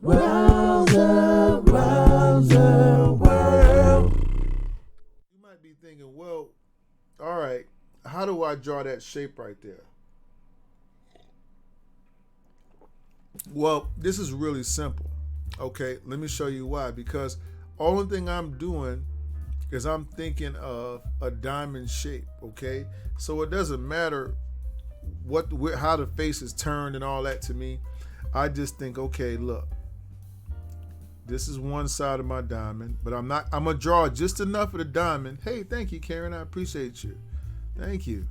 Rowserworld. You might be thinking, well, all right, how do I draw that shape right there? Well, this is really simple. Okay, let me show you why. Because only thing I'm doing is I'm thinking of a diamond shape. Okay, so it doesn't matter how the face is turned and all that to me. I just think, okay, look, this is one side of my diamond, but I'm gonna draw just enough of the diamond. Hey, thank you, Karen. I appreciate you. Thank you.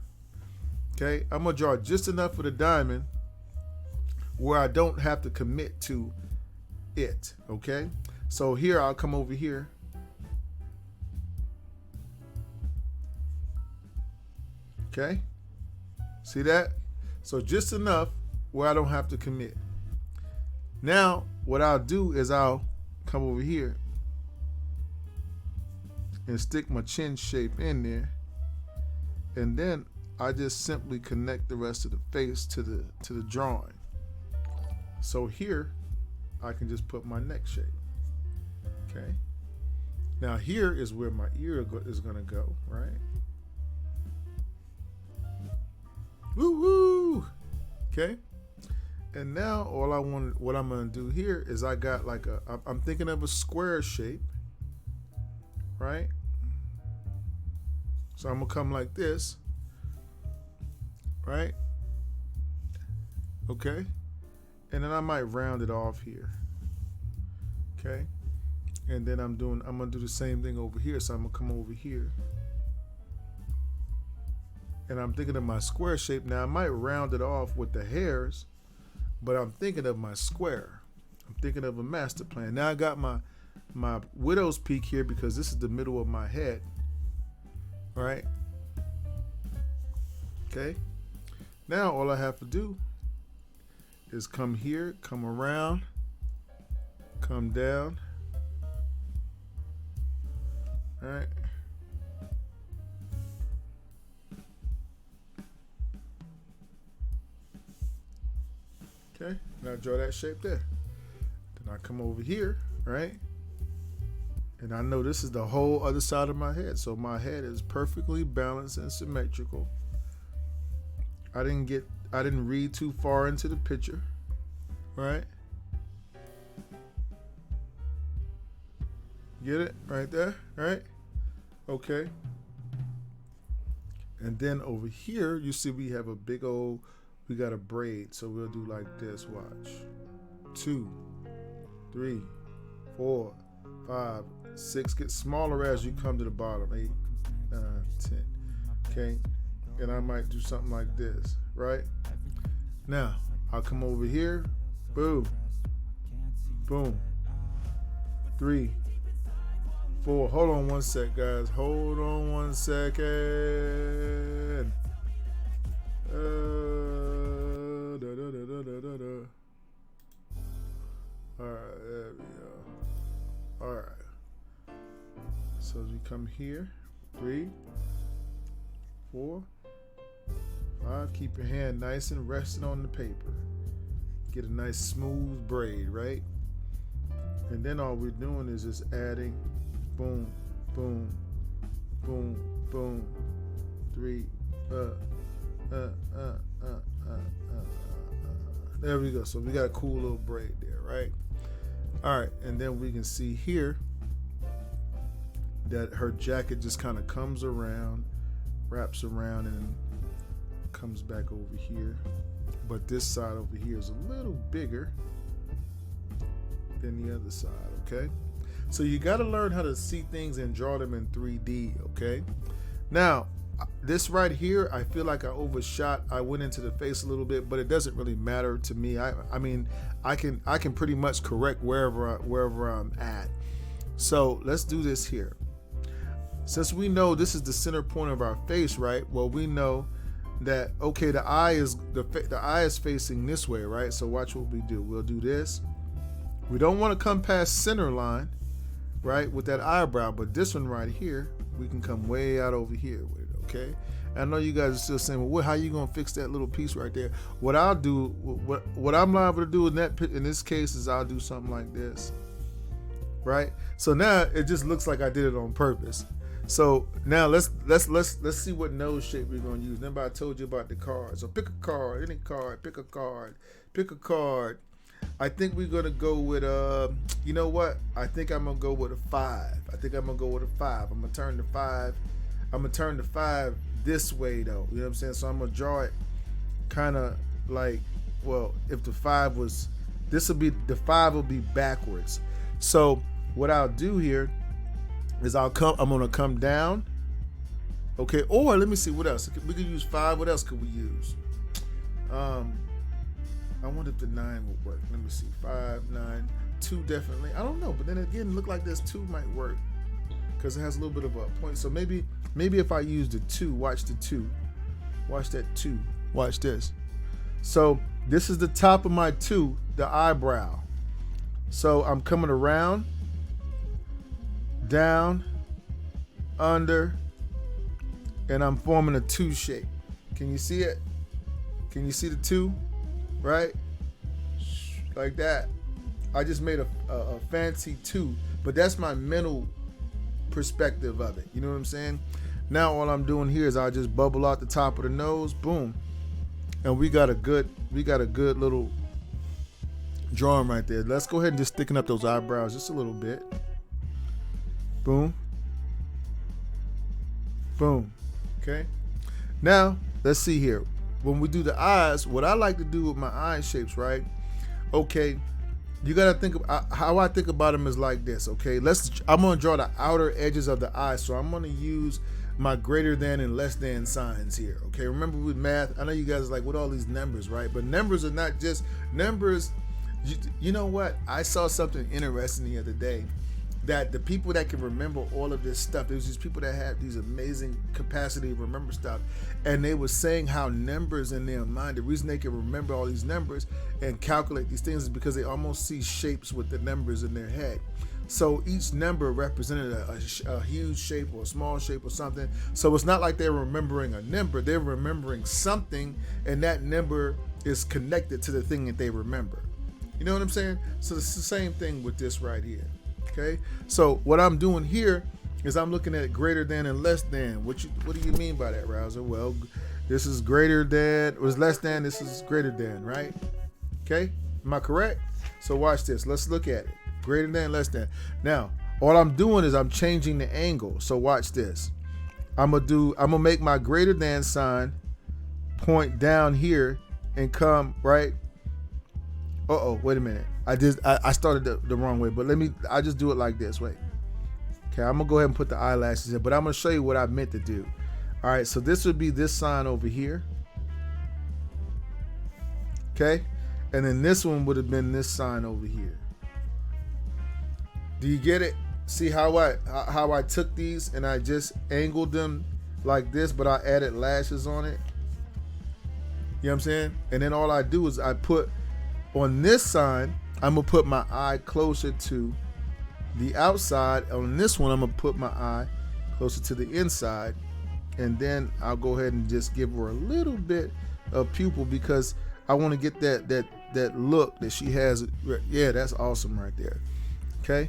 Okay, I'm gonna draw just enough of the diamond where I don't have to commit to it. Okay, so here I'll come over here. Okay, see that? So just enough where I don't have to commit. Now what I'll do is I'll come over here and stick my chin shape in there, and then I just simply connect the rest of the face to the drawing. So here I can just put my neck shape. Okay, now here is where my ear is gonna go, right? Woo woo. Okay, and now what I'm gonna do here is I got like I'm thinking of a square shape, right? So I'm gonna come like this, right? Okay, and then I might round it off here. Okay, and then I'm gonna do the same thing over here. So I'm gonna come over here, and I'm thinking of my square shape. Now I might round it off with the hairs, but I'm thinking of my square. I'm thinking of a master plan. Now I got my widow's peak here because this is the middle of my head, right? Okay, now all I have to do is come here, come around, come down. All right. Okay, now draw that shape there. Then I come over here, right? And I know this is the whole other side of my head. So my head is perfectly balanced and symmetrical. I didn't read too far into the picture, right? Get it right there, right? Okay. And then over here, you see we have we got a braid. So we'll do like this, watch. 2, 3, 4, 5, 6. Get smaller as you come to the bottom. 8, 9, 10. Okay. And I might do something like this, right? Now, I'll come over here. Boom. Boom. 3, 4. Hold on one sec, guys. Hold on one second. Alright, there we go. Alright. So as we come here, 3, 4, 5. Keep your hand nice and resting on the paper. Get a nice smooth braid, right? And then all we're doing is just adding boom, boom, boom, boom. 3, there we go. So we got a cool little braid there, right? All right, and then we can see here that her jacket just kind of comes around, wraps around, and comes back over here. But this side over here is a little bigger than the other side, okay? So you got to learn how to see things and draw them in 3D, okay? Now, this right here, I feel like I overshot. I went into the face a little bit, but it doesn't really matter to me. I mean, I can pretty much correct wherever I'm at. So let's do this here. Since we know this is the center point of our face, right? Well, we know that, okay, the eye is facing this way, right? So watch what we do. We'll do this. We don't want to come past center line, right, with that eyebrow, but this one right here, we can come way out over here with it, okay? I know you guys are still saying, well, how you gonna fix that little piece right there? What I'll do, what I'm liable to do in this case is I'll do something like this, right? So now it just looks like I did it on purpose. So now let's see what nose shape we're gonna use. Remember I told you about the cards. So pick a card, any card, pick a card, pick a card. I think we're gonna go with you know what? I think I'm gonna go with a 5. I'm gonna turn the 5. I'm gonna turn the 5 this way though. You know what I'm saying? So I'm gonna draw it kind of like, well, if the 5 was, the 5 will be backwards. So what I'll do here is I'm gonna come down. Okay, or let me see what else. We could use 5. What else could we use? I wonder if the 9 would work. Let me see. 5, 9, 2 definitely. I don't know, but then again, look like this 2 might work because it has a little bit of a point. So maybe if I use the 2, watch the 2. Watch that 2. Watch this. So this is the top of my 2, the eyebrow. So I'm coming around, down, under, and I'm forming a 2 shape. Can you see it? Can you see the 2? Right? Like that. I just made a fancy 2, but that's my mental perspective of it. You know what I'm saying? Now all I'm doing here is I just bubble out the top of the nose, boom, and we got a good little drawing right there. Let's go ahead and just thicken up those eyebrows just a little bit. Boom, boom. Okay. Now let's see here. When we do the eyes, what I like to do with my eye shapes, right? Okay, you gotta think of how I think about them is like this. Okay, I'm gonna draw the outer edges of the eye, so I'm gonna use my greater than and less than signs here. Okay, remember with math, I know you guys are like, what all these numbers, right? But numbers are not just numbers. You know what? I saw something interesting the other day, that the people that can remember all of this stuff, there's these people that have these amazing capacity to remember stuff, and they were saying how numbers in their mind, the reason they can remember all these numbers and calculate these things is because they almost see shapes with the numbers in their head. So each number represented a huge shape or a small shape or something. So it's not like they're remembering a number, they're remembering something, and that number is connected to the thing that they remember. You know what I'm saying? So it's the same thing with this right here. Okay, so what I'm doing here is I'm looking at greater than and less than. What do you mean by that, Rouser? Well, this is greater than, was less than, this is greater than, right? Okay, am I correct? So watch this. Let's look at it. Greater than, less than. Now, all I'm doing is I'm changing the angle. So watch this. I'm gonna make my greater than sign point down here and come right. Wait a minute. I started the wrong way, but I just do it like this. Wait. Okay, I'm gonna go ahead and put the eyelashes in, but I'm gonna show you what I meant to do. All right, so this would be this sign over here. Okay, and then this one would have been this sign over here. Do you get it? See how I took these and I just angled them like this, but I added lashes on it. You know what I'm saying? And then all I do is I put on this sign, I'm gonna put my eye closer to the outside. On this one, I'm gonna put my eye closer to the inside, and then I'll go ahead and just give her a little bit of pupil because I want to get that look that she has. Yeah, that's awesome right there. Okay,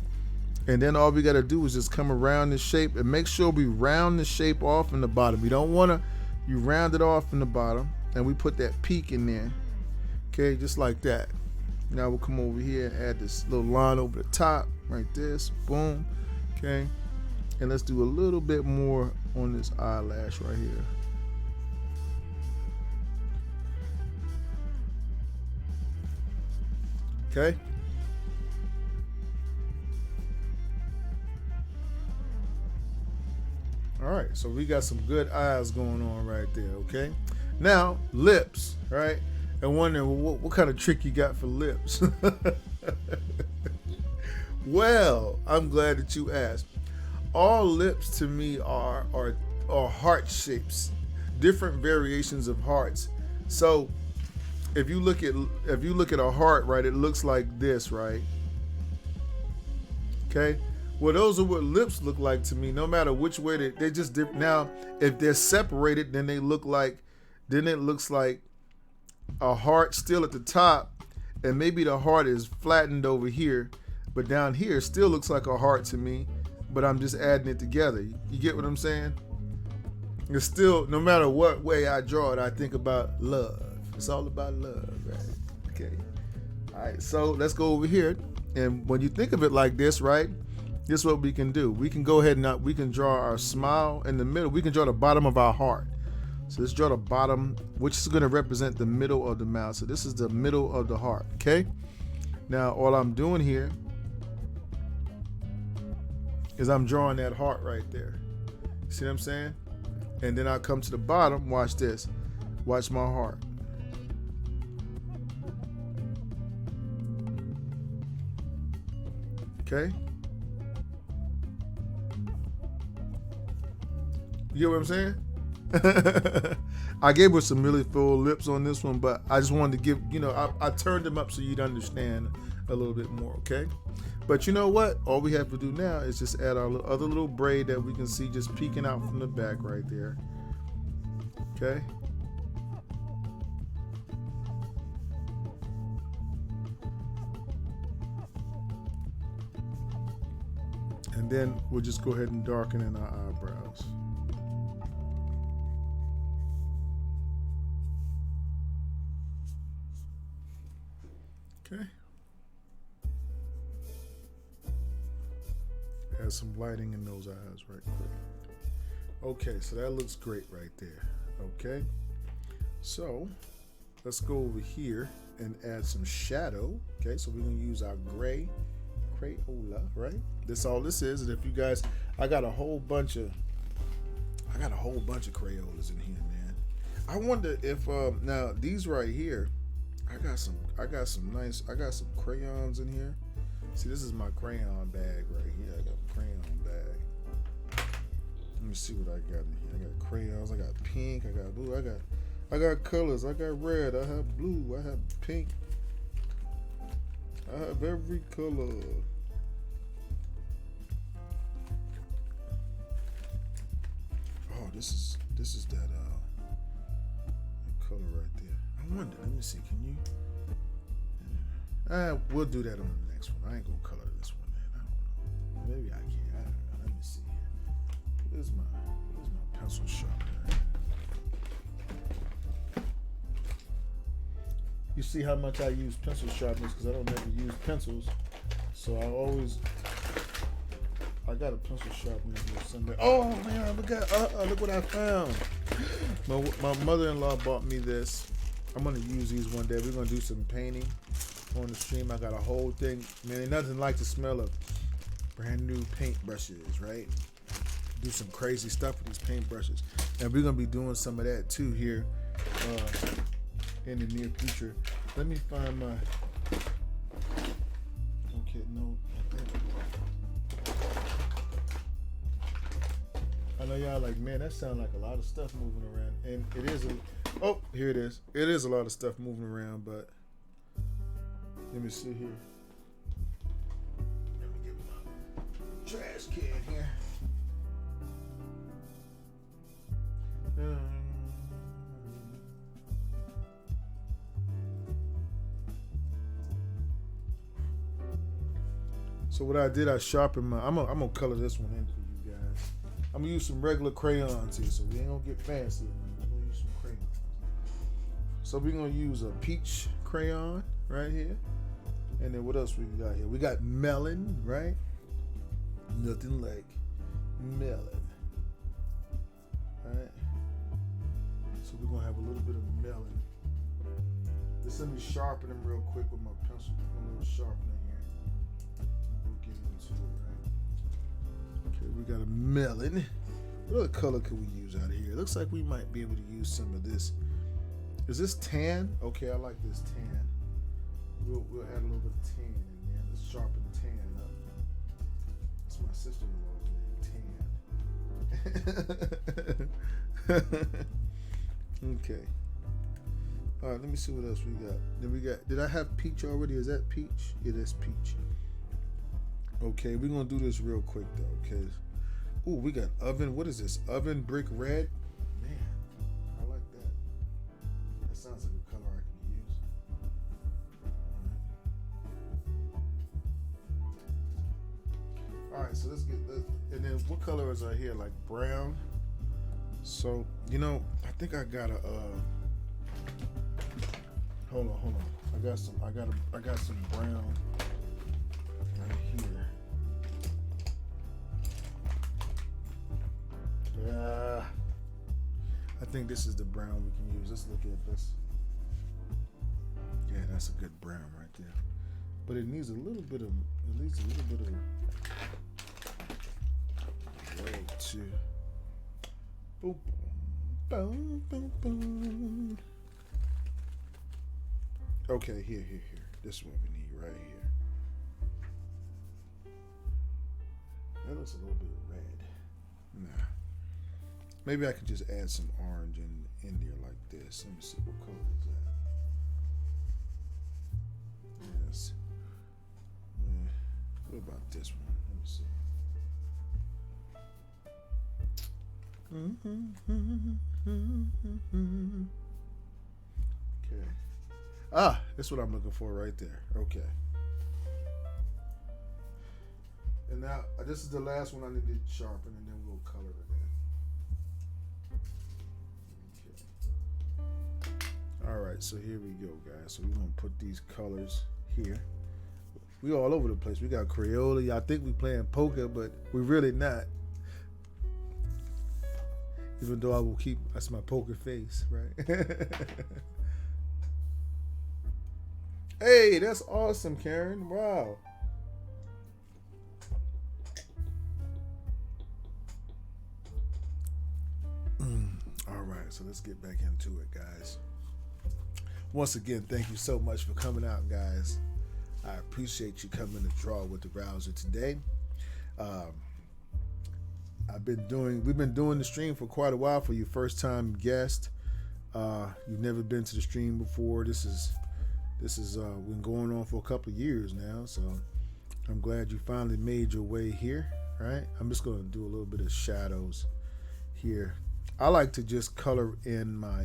and then all we gotta do is just come around the shape and make sure we round the shape off in the bottom. You don't wanna, you round it off in the bottom, and we put that peak in there. Okay, just like that. Now we'll come over here and add this little line over the top, like this, boom, okay? And let's do a little bit more on this eyelash right here. Okay? All right, so we got some good eyes going on right there, okay? Now, lips, right? And wondering what kind of trick you got for lips. Well, I'm glad that you asked. All lips to me are heart shapes, different variations of hearts. So if you look at a heart, right, it looks like this, right? Okay, Well, those are what lips look like to me. No matter which way they just different. Now, if they're separated, then they look like, then it looks like a heart still at the top, and maybe the heart is flattened over here, but down here it still looks like a heart to me. But I'm just adding it together. You get what I'm saying? It's still, no matter what way I draw it, I think about love. It's all about love, right? Okay. All right. So let's go over here, and when you think of it like this, right? This is what we can do. We can go ahead and we can draw our smile in the middle. We can draw the bottom of our heart. So let's draw the bottom, which is going to represent the middle of the mouth. So this is the middle of the heart. Okay. Now all I'm doing here is I'm drawing that heart right there. See what I'm saying? And then I come to the bottom. Watch this. Watch my heart. Okay. You get what I'm saying? I gave her some really full lips on this one, but I just wanted to give, I turned them up so you'd understand a little bit more, okay? But you know what? All we have to do now is just add our other little braid that we can see just peeking out from the back right there. Okay? And then we'll just go ahead and darken in our eyebrows. Okay. Add some lighting in those eyes right quick. Okay, so that looks great right there. Okay. So let's go over here and add some shadow. Okay, so we're gonna use our gray Crayola, right? That's all this is. And if you guys, I got a whole bunch of Crayolas in here, man. I wonder if now these right here, I got some crayons in here. See, this is my crayon bag right here. I got a crayon bag. Let me see what I got in here. I got crayons, I got pink, I got blue, I got colors, I got red, I have blue, I have pink. I have every color. Oh, this is that color right there. I wonder, let me see, can you? We'll do that on the next one. I ain't gonna color this one, man. I don't know. Maybe I can. I don't know. Let me see here. Where's my pencil sharpener? You see how much I use pencil sharpeners because I don't ever use pencils. So I got a pencil sharpener here somewhere. Oh man, look what I found. My mother-in-law bought me this. I'm gonna use these one day. We're gonna do some painting on the stream. I got a whole thing. Man, ain't nothing like the smell of brand new paintbrushes, right? Do some crazy stuff with these paintbrushes. And we're gonna be doing some of that too here in the near future. Let me find my no. I know y'all like, man, that sounds like a lot of stuff moving around. And it is here it is. It is a lot of stuff moving around, but let me see here. Let me get my trash can here. So what I did, I sharpened my. I'm gonna color this one in for you guys. I'm gonna use some regular crayons here, so we ain't gonna get fancy. I'm gonna use some crayons. So we're gonna use a peach crayon right here, and then what else we got here? We got melon, right? Nothing like melon. All right. So we're gonna have a little bit of melon. Just let me sharpen them real quick with my pencil. A little sharpener here. We'll get into it, right? Okay, we got a melon. What other color can we use out of here? It looks like we might be able to use some of this. Is this tan? Okay, I like this tan. We'll add a little bit of tan in there. Let's sharpen tan up. That's my sister-in-law's name, Tan. Okay. All right, let me see what else we got. Then we got. Did I have peach already? Is that peach? Yeah, that's peach. Okay, we're gonna do this real quick though. Okay. Ooh, we got oven. What is this? Oven brick red. Man, I like that. That sounds like a color I can use. All right, so let's get this. And then what colors are here? Like brown. So I think I got a. Hold on. I got some brown right here. Yeah. I think this is the brown we can use. Let's look at this. Yeah, that's a good brown right there. But it needs a little bit of red too. Boom, boom, boom, boom. Okay, here. This is what we need right here. That looks a little bit red. Nah. Maybe I could just add some orange in there like this. Let me see, what color is that? Yes. What about this one? Let me see. Okay. Ah, that's what I'm looking for right there. Okay. And now this is the last one I need to sharpen, and then we'll color it in. Okay. All right, so here we go, guys. So we're gonna put these colors here. We all over the place. We got Crayola. I think we playing poker, but we're really not. Even though I will keep, that's my poker face, right? Hey, that's awesome, Karen. Wow. All right, so let's get back into it, guys. Once again, thank you so much for coming out, guys. I appreciate you coming to draw with the browser today. We've been doing the stream for quite a while. For your first time guest, you've never been to the stream before. This is been going on for a couple of years now, so I'm glad you finally made your way here. Right? I'm just going to do a little bit of shadows here. I like to just color in my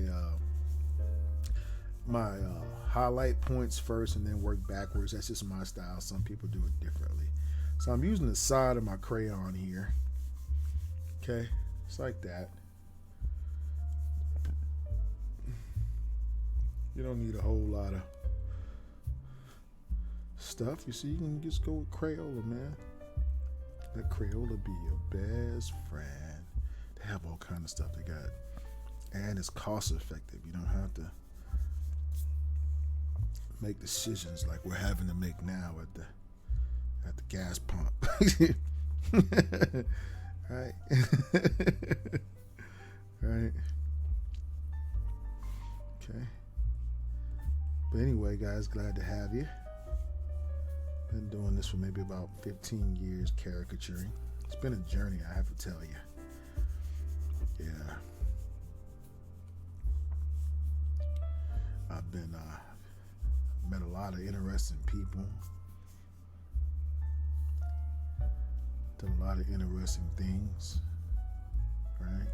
highlight points first and then work backwards. That's just my style. Some people do it differently. So I'm using the side of my crayon here. Okay, it's like that. You don't need a whole lot of stuff. You see, you can just go with Crayola, man. Let Crayola be your best friend. They have all kind of stuff they got, and it's cost effective. You don't have to make decisions like we're having to make now at the gas pump. Right. Right. Okay. But anyway, guys, glad to have you. Been doing this for maybe about 15 years, caricaturing. It's been a journey, I have to tell you. Yeah. I've been met a lot of interesting people. Done a lot of interesting things, right?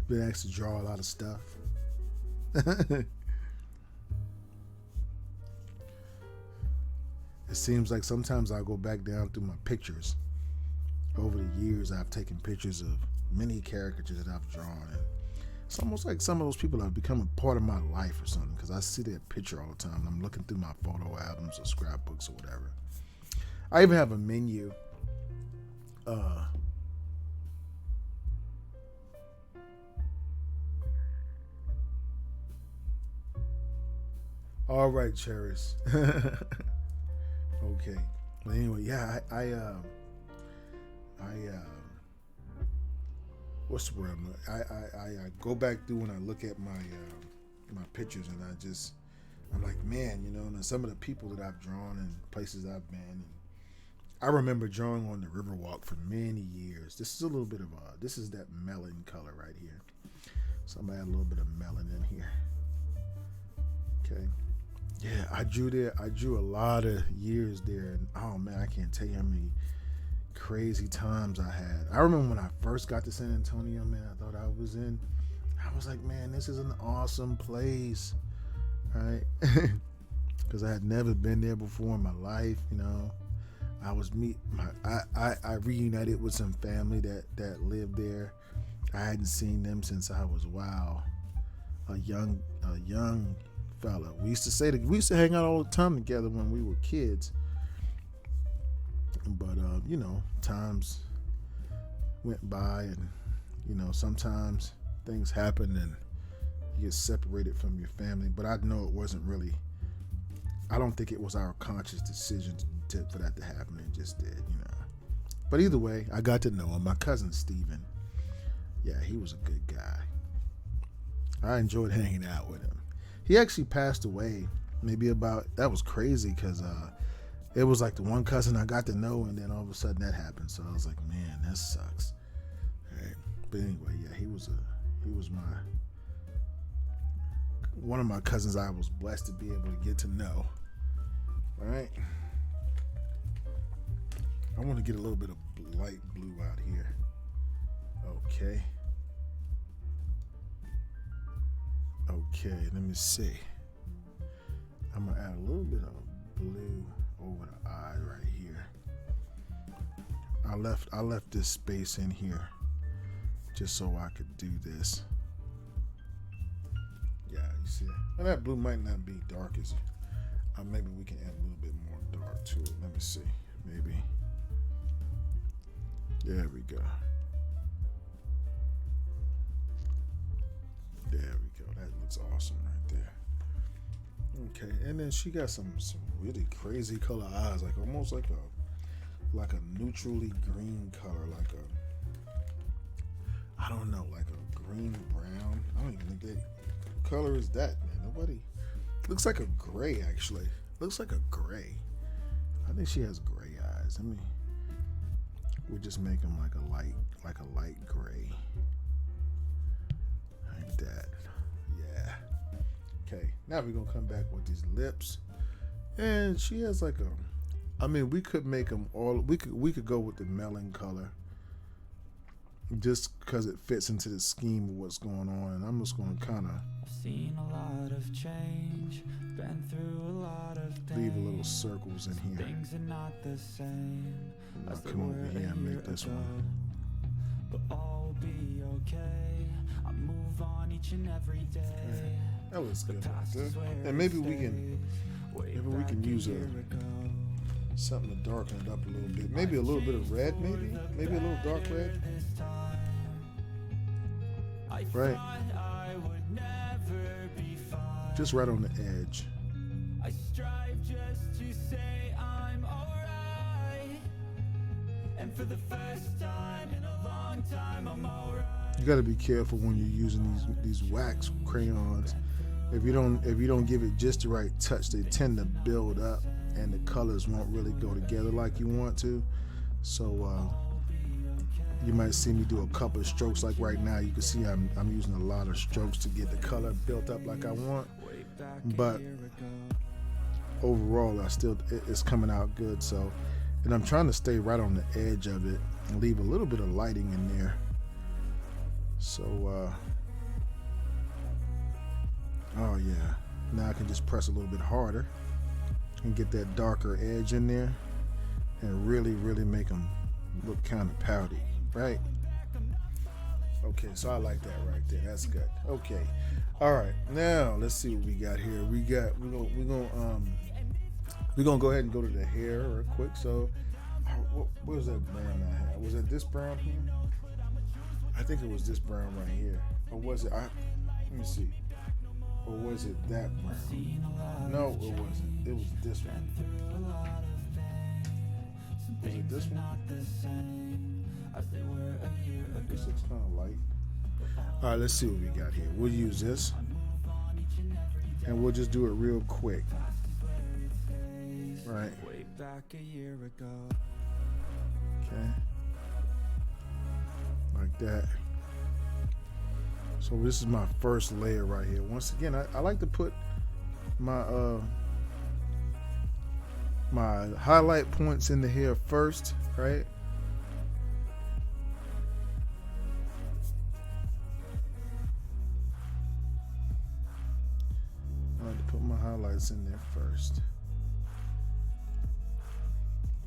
Been asked to draw a lot of stuff. It seems like sometimes I go back down through my pictures. Over the years, I've taken pictures of many caricatures that I've drawn, and it's almost like some of those people have become a part of my life or something, because I see their picture all the time. I'm looking through my photo albums or scrapbooks or whatever. I even have a menu. All right, Cheris. Okay. But anyway, yeah, I what's the word? I go back through and I look at my pictures, and I'm like, man, and some of the people that I've drawn and places I've been. And I remember drawing on the Riverwalk for many years. This is a little bit of this is that melon color right here. So I'm gonna add a little bit of melon in here. Okay. Yeah, I drew there. I drew a lot of years there, and oh man, I can't tell you how many crazy times I had. I remember when I first got to San Antonio, man. I thought I was in. I was like, man, this is an awesome place, right? Because I had never been there before in my life. I was I reunited with some family that lived there. I hadn't seen them since I was a young fella. We used to hang out all the time together when we were kids. But times went by, and sometimes things happen and you get separated from your family. But I know it wasn't really. I don't think it was our conscious decision for that to happen. It just did. But either way, I got to know him. My cousin Steven. Yeah, he was a good guy. I enjoyed hanging out with him. He actually passed away. That was crazy because it was like the one cousin I got to know, and then all of a sudden that happened. So I was like, man, that sucks. Right. But anyway, yeah, he was one of my cousins I was blessed to be able to get to know. All right. I want to get a little bit of light blue out here. Okay. Okay, let me see. I'm going to add a little bit of blue over the eye right here. I left this space in here just so I could do this. Yeah, you see it? And that blue might not be dark as maybe we can add a little bit more dark to it. Let me see. Maybe. There we go. There we go. That looks awesome right there. Okay, and then she got some really crazy color eyes, like almost like a neutrally green color, like I don't know, like a green brown. I don't even think what color is that, man? Nobody. Looks like a gray, actually. Looks like a gray. I think she has gray eyes. We'll just make them like a light gray. Like that. Yeah. Okay. Now we're gonna come back with these lips. And she has like we could make them all. We could go with the melon color, just because it fits into the scheme of what's going on. And I'm just gonna kind of seen a lot of change, been through a lot of things. Leave a little circles in here. Things are not the same. I'll come over here and make this one. But all will be okay. I move on each and every day. Okay. That looks good right there. And maybe we can use something to darken it up a little bit. Maybe a little bit of red, maybe a little dark red. Right. Just right on the edge. I strive just to say I'm alright. And for the first time in a long time, I'm alright. You got to be careful when you're using these wax crayons. If you don't give it just the right touch, they tend to build up, and the colors won't really go together like you want to. So you might see me do a couple of strokes. Like right now, you can see I'm using a lot of strokes to get the color built up like I want. But overall, it's coming out good. So, and I'm trying to stay right on the edge of it and leave a little bit of lighting in there. So, oh yeah, now I can just press a little bit harder and get that darker edge in there and really, really make them look kind of pouty, right? Okay, so I like that right there. That's good. Okay, all right. Now let's see what we got here. We're gonna go ahead and go to the hair real quick. So, what was that brown I had? Was it this brown here? I think it was this brown right here, or was it? Let me see. Or was it that brown? No, it wasn't. It was this one. Was it this one? I guess it's kind of light. All right, let's see what we got here. We'll use this, and we'll just do it real quick. Right. Okay. Like that. So this is my first layer right here. Once again, I like to put my my highlight points in the hair first, right? I like to put my highlights in there first.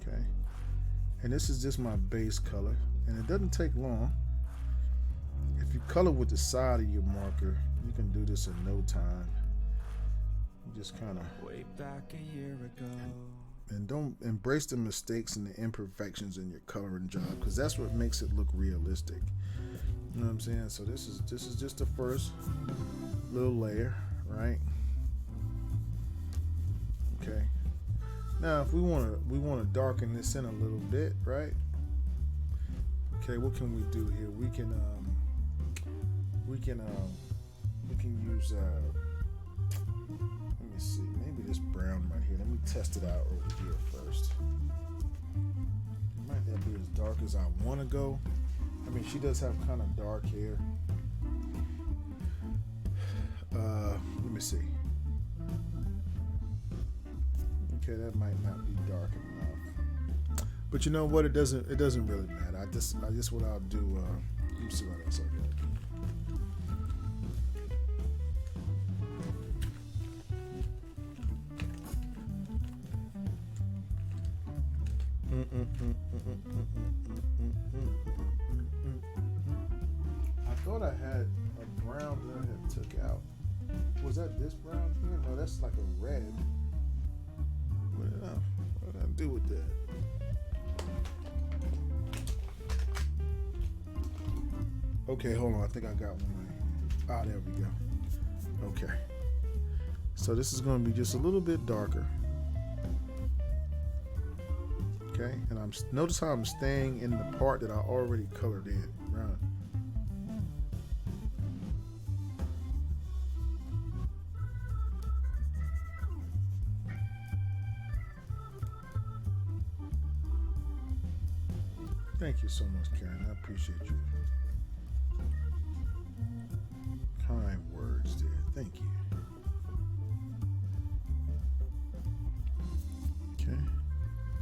Okay. And this is just my base color, and it doesn't take long. If you color with the side of your marker, you can do this in no time. You just kind of Way back a year ago. And don't embrace the mistakes and the imperfections in your coloring job, because that's what makes it look realistic. You know what I'm saying? So this is just the first little layer, right? Okay. Now, if we want to darken this in a little bit, right? Okay, what can we do here? We can use let me see, maybe this brown right here. Let me test it out over here first. It might not be as dark as I want to go. I mean, she does have kind of dark hair. Let me see. Okay, that might not be dark enough. But you know what? It doesn't really matter. I just what I'll do. Let me see what else I got. I thought I had a brown that I had took out. Was that this brown here? No, that's like a red. What did I do with that? Okay, hold on. I think I got one right here. There we go. Okay. So this is going to be just a little bit darker. Okay, and notice how I'm staying in the part that I already colored in. Right. Thank you so much, Karen. I appreciate you. Kind words there. Thank you. Okay.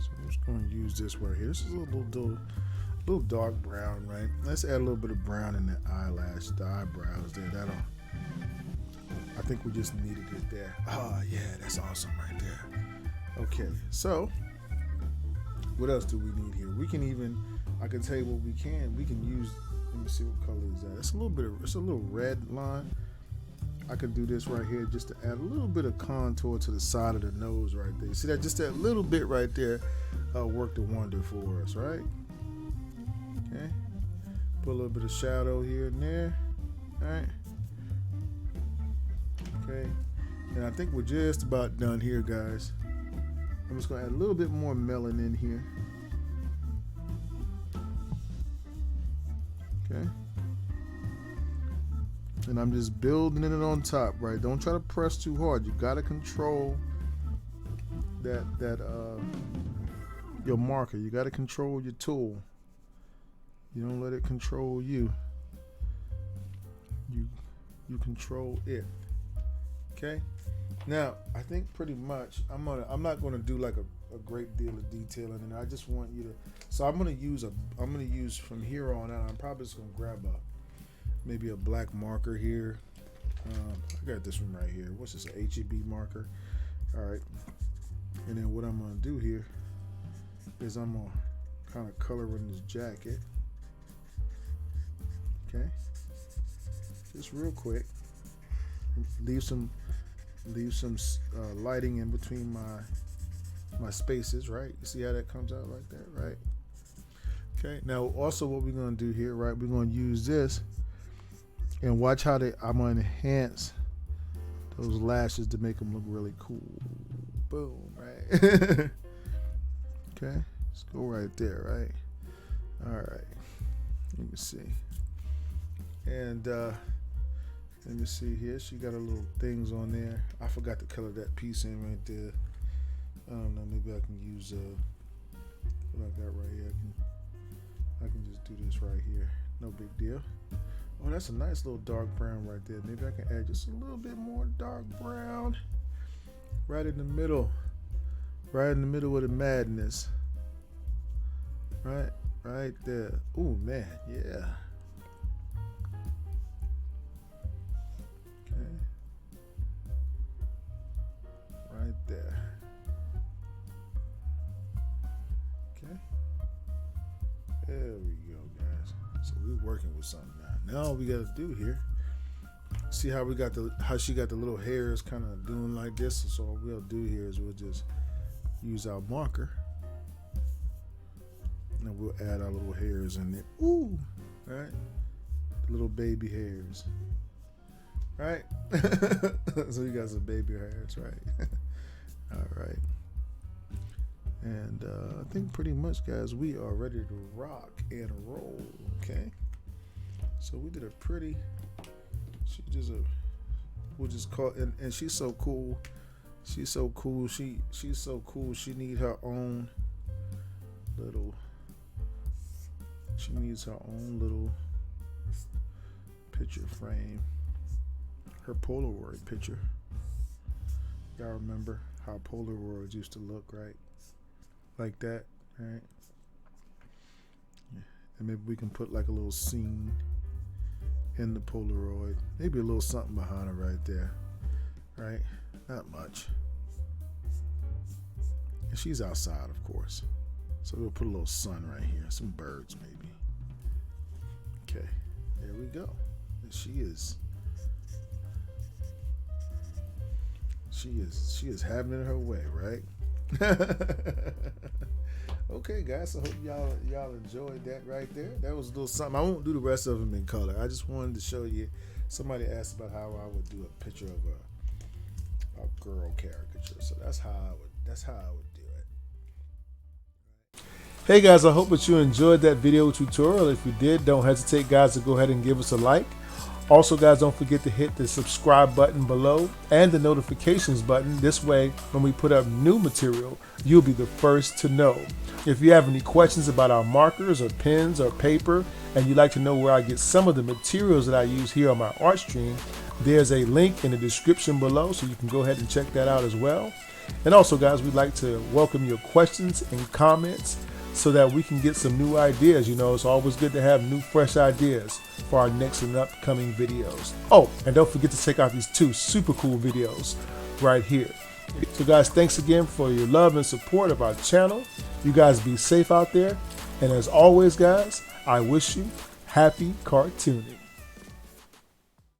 So I'm just going to use this right here. This is a little dark brown, right? Let's add a little bit of brown in the eyelash, the eyebrows there. I think we just needed it there. Oh, yeah, that's awesome right there. Okay, so what else do we need here? I can tell you what we can use. Let me see what color is that. It's a little red line. I could do this right here just to add a little bit of contour to the side of the nose right there. See that? Just that little bit right there worked a wonder for us, right? Okay. Put a little bit of shadow here and there. All right. Okay. And I think we're just about done here, guys. I'm just going to add a little bit more melon in here. Okay. And I'm just building it on top, right? Don't try to press too hard. You got to control that your marker. You got to control your tool. You don't let it control you. You control it. Okay? Now, I think pretty much I'm not going to do like a great deal of detailing, and I just want you to. So I'm going to use from here on out. I'm probably just going to grab maybe a black marker here. I got this one right here. What's this? A HEB marker. All right. And then what I'm going to do here is I'm going to kind of color in this jacket. Okay. Just real quick. Leave some lighting in between my spaces, right? You see how that comes out like that, right? Okay. Now, also what we're going to do here, right? We're going to use this and watch how I'm going to enhance those lashes to make them look really cool. Boom, right? Okay. Let's go right there, right? All right. Let me see. And let me see here. She got her little things on there. I forgot to color that piece in right there. I don't know. Maybe I can use what I got right here. I can just do this right here. No big deal. Oh, that's a nice little dark brown right there. Maybe I can add just a little bit more dark brown right in the middle. Right in the middle of the madness. Right there. Oh man, yeah. Okay. Right there. Okay. There we go, guys. So we're working with something now. Now all we gotta do here. See how she got the little hairs kind of doing like this. So all we'll do here is we'll just use our marker. And we'll add our little hairs in there. Ooh, right? Little baby hairs. Right? So you got some baby hairs, right? All right. And I think pretty much, guys, we are ready to rock and roll. Okay. So we did a pretty. We'll just call, and she's so cool. She's so cool. She's so cool. She needs her own little. She needs her own little picture frame. Her Polaroid picture. Y'all remember how Polaroids used to look, right? Like that, right? Yeah. And maybe we can put like a little scene in the Polaroid. Maybe a little something behind her right there, right? Not much. And she's outside, of course. So we'll put a little sun right here. Some birds, maybe. Okay, there we go. And she is having it her way, right? Okay, guys. So hope y'all enjoyed that right there. That was a little something. I won't do the rest of them in color. I just wanted to show you. Somebody asked about how I would do a picture of a girl caricature. So that's how I would do it. Hey guys, I hope that you enjoyed that video tutorial. If you did, don't hesitate, guys, to go ahead and give us a like. Also, guys, don't forget to hit the subscribe button below and the notifications button. This way, when we put up new material, you'll be the first to know. If you have any questions about our markers or pens or paper, and you'd like to know where I get some of the materials that I use here on my art stream, there's a link in the description below, so you can go ahead and check that out as well. And also, guys, we'd like to welcome your questions and comments so that we can get some new ideas. You know, it's always good to have new, fresh ideas for our next and upcoming videos. Oh, and don't forget to check out these 2 super cool videos right here. So guys, thanks again for your love and support of our channel. You guys be safe out there. And as always, guys, I wish you happy cartooning.